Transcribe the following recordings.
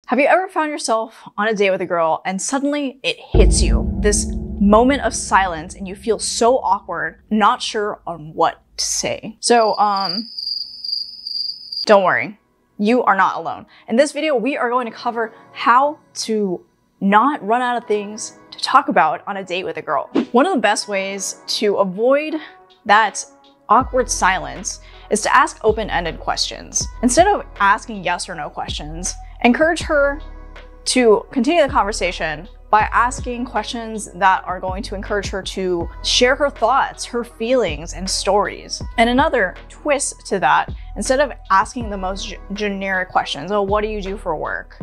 Have you ever found yourself on a date with a girl and suddenly it hits you? This moment of silence and you feel so awkward, not sure on what to say. So, don't worry, you are not alone. In this video, we are going to cover how to not run out of things to talk about on a date with a girl. One of the best ways to avoid that awkward silence is to ask open-ended questions. Instead of asking yes or no questions, encourage her to continue the conversation by asking questions that are going to encourage her to share her thoughts, her feelings, and stories. And another twist to that, instead of asking the most generic questions, oh, what do you do for work?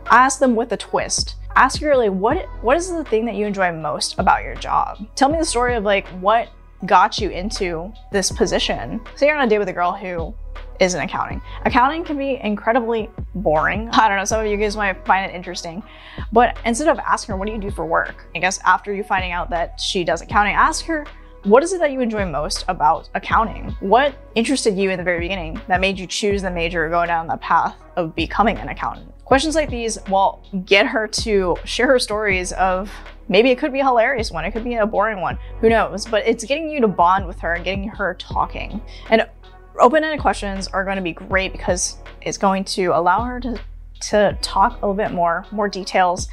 Ask them with a twist. Ask her, like, what is the thing that you enjoy most about your job? Tell me the story of like what got you into this position. Say you're on a date with a girl who is in accounting. Accounting can be incredibly boring. I don't know, some of you guys might find it interesting. But instead of asking her, what do you do for work? I guess after you finding out that she does accounting, ask her, what is it that you enjoy most about accounting? What interested you in the very beginning that made you choose the major or go down the path of becoming an accountant? Questions like these will get her to share her stories of, maybe it could be a hilarious one, it could be a boring one, who knows? But it's getting you to bond with her and getting her talking. And open-ended questions are going to be great because it's going to allow her to talk a little bit more details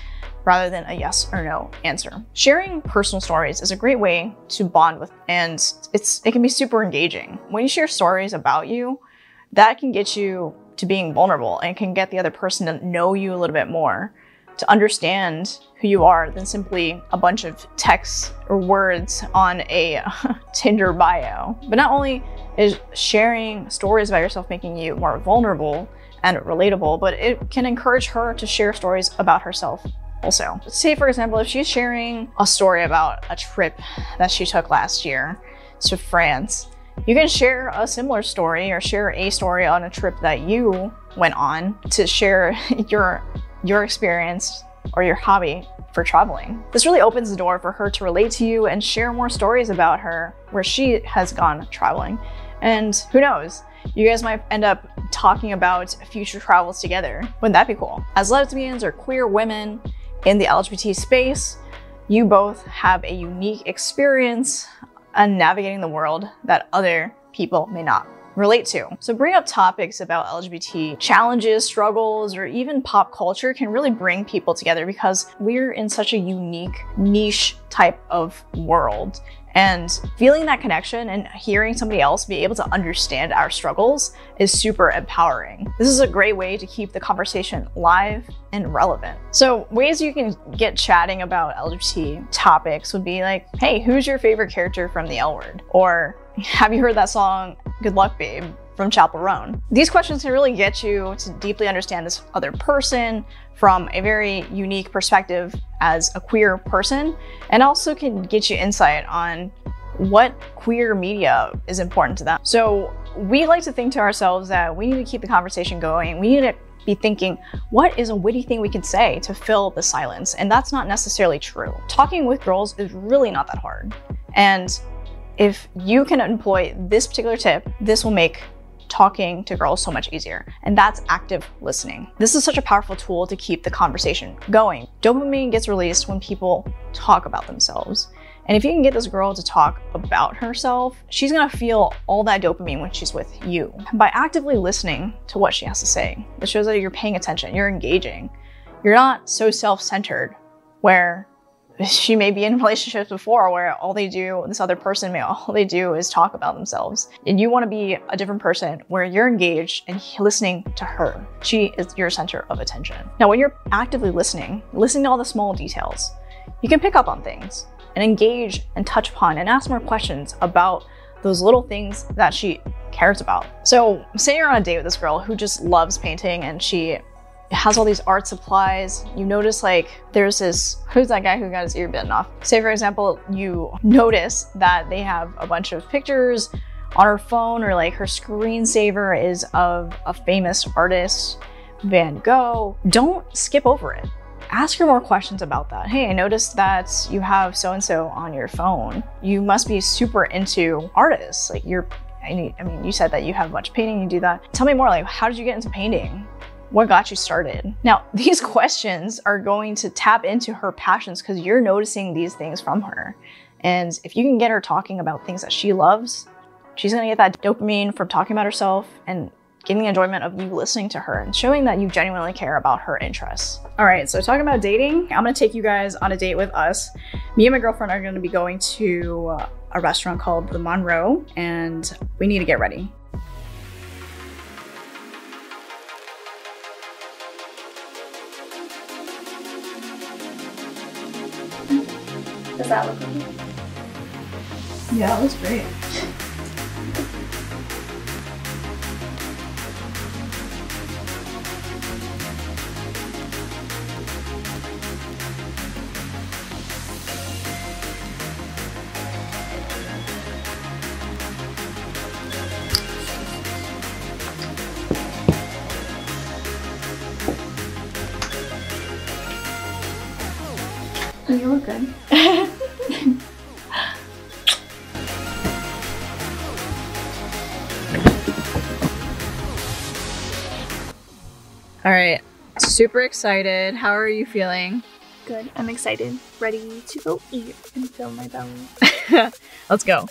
rather than a yes or no answer. Sharing personal stories is a great way to bond with, and it can be super engaging. When you share stories about you, that can get you to being vulnerable and can get the other person to know you a little bit more, to understand who you are than simply a bunch of texts or words on a Tinder bio. But not only is sharing stories about yourself making you more vulnerable and relatable, but it can encourage her to share stories about herself also. Say, for example, if she's sharing a story about a trip that she took last year to France, you can share a similar story or share a story on a trip that you went on to share your experience or your hobby for traveling. This really opens the door for her to relate to you and share more stories about her where she has gone traveling. And who knows, you guys might end up talking about future travels together. Wouldn't that be cool? As lesbians or queer women in the LGBT space, you both have a unique experience on navigating the world that other people may not relate to. So bring up topics about LGBT challenges, struggles, or even pop culture can really bring people together because we're in such a unique niche type of world. And feeling that connection and hearing somebody else be able to understand our struggles is super empowering. This is a great way to keep the conversation live and relevant. So ways you can get chatting about LGBT topics would be like, hey, who's your favorite character from the L Word? Or have you heard that song, Good Luck Babe, from Chappell Roan? These questions can really get you to deeply understand this other person from a very unique perspective as a queer person, and also can get you insight on what queer media is important to them. So we like to think to ourselves that we need to keep the conversation going. We need to be thinking, what is a witty thing we can say to fill the silence? And that's not necessarily true. Talking with girls is really not that hard. And if you can employ this particular tip, this will make talking to girls so much easier, and that's active listening. This is such a powerful tool to keep the conversation going. Dopamine gets released when people talk about themselves. And if you can get this girl to talk about herself, she's gonna feel all that dopamine when she's with you. By actively listening to what she has to say, it shows that you're paying attention, you're engaging. You're not so self-centered where she may be in relationships before where all they do is talk about themselves. And you want to be a different person where you're engaged and listening to her. She is your center of attention. Now, when you're actively listening to all the small details, you can pick up on things and engage and touch upon and ask more questions about those little things that she cares about. So say you're on a date with this girl who just loves painting and she has all these art supplies. You notice like there's this, who's that guy who got his ear bitten off? Say for example, you notice that they have a bunch of pictures on her phone, or like her screensaver is of a famous artist, Van Gogh. Don't skip over it. Ask her more questions about that. Hey, I noticed that you have so-and-so on your phone. You must be super into artists. Like you said that you have a bunch of painting, you do that. Tell me more, like how did you get into painting? what got you started? Now, these questions are going to tap into her passions because you're noticing these things from her. And if you can get her talking about things that she loves, she's gonna get that dopamine from talking about herself and getting the enjoyment of you listening to her and showing that you genuinely care about her interests. All right, so talking about dating, I'm gonna take you guys on a date with us. Me and my girlfriend are gonna be going to a restaurant called the Monroe, and we need to get ready. Does that look okay? Yeah, it looks great. You look good. All right, super excited. How are you feeling? Good. I'm excited. Ready to go eat and fill my belly. Let's go.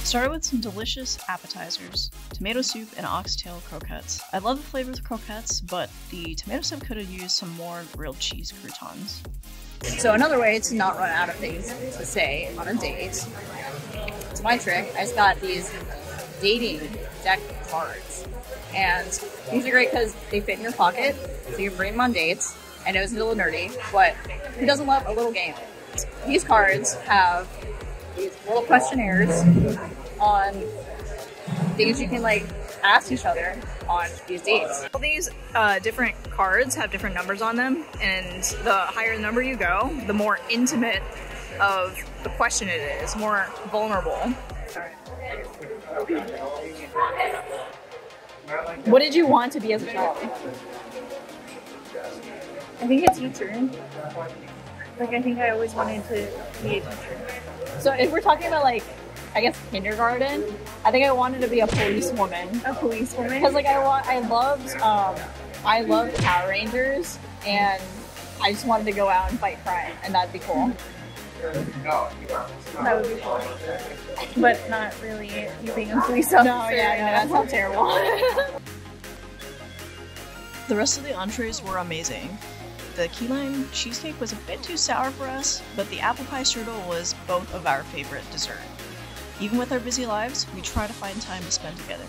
Started with some delicious appetizers, tomato soup and oxtail croquettes. I love the flavor of the croquettes, but the tomato soup could have used some more grilled cheese croutons. So another way to not run out of things to say on a date, it's my trick. I just got these dating deck cards, and these are great because they fit in your pocket, so you can bring them on dates. I know it's a little nerdy, but who doesn't love a little game? These cards have these little questionnaires on things you can like ask each other on these dates. All these different cards have different numbers on them, and the higher the number you go, the more intimate of the question it is, more vulnerable. What did you want to be as a child? I think a teacher. Like, I think I always wanted to be a teacher. So if we're talking about like, I guess kindergarten, I think I wanted to be a policewoman. A policewoman? Because like I loved Power Rangers, and I just wanted to go out and fight crime, and that'd be cool. That would be cool. But not really you being a police officer. No, that sounds terrible. The rest of the entrees were amazing. The key lime cheesecake was a bit too sour for us, but the apple pie strudel was both of our favorite dessert. Even with our busy lives, we try to find time to spend together.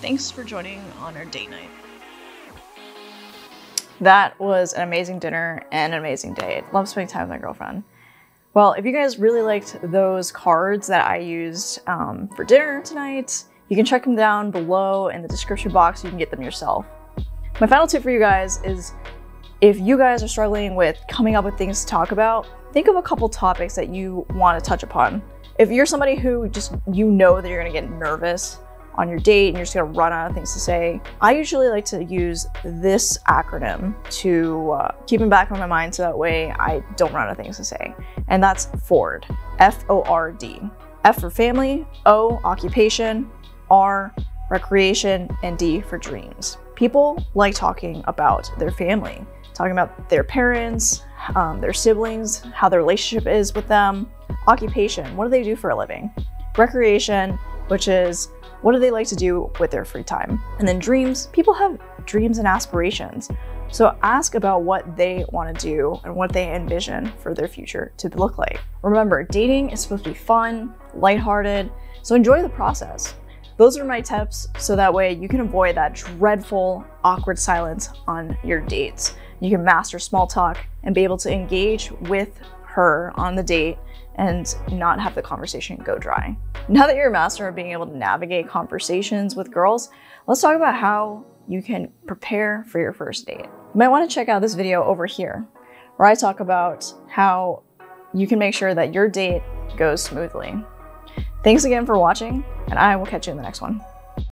Thanks for joining on our date night. That was an amazing dinner and an amazing date. Love spending time with my girlfriend. Well, if you guys really liked those cards that I used for dinner tonight, you can check them down below in the description box. You can get them yourself. My final tip for you guys is, if you guys are struggling with coming up with things to talk about, think of a couple topics that you want to touch upon. If you're somebody who just, you know that you're going to get nervous on your date and you're just going to run out of things to say, I usually like to use this acronym to keep in back of my mind, so that way I don't run out of things to say. And that's FORD, F-O-R-D. F for family, O, occupation, R, recreation, and D for dreams. People like talking about their family, talking about their parents, their siblings, how their relationship is with them. Occupation, what do they do for a living? Recreation, which is what do they like to do with their free time? And then dreams, people have dreams and aspirations. So ask about what they want to do and what they envision for their future to look like. Remember, dating is supposed to be fun, lighthearted, so enjoy the process. Those are my tips, so that way you can avoid that dreadful, awkward silence on your dates. You can master small talk and be able to engage with her on the date and not have the conversation go dry. Now that you're a master of being able to navigate conversations with girls, let's talk about how you can prepare for your first date. You might want to check out this video over here, where I talk about how you can make sure that your date goes smoothly. Thanks again for watching, and I will catch you in the next one.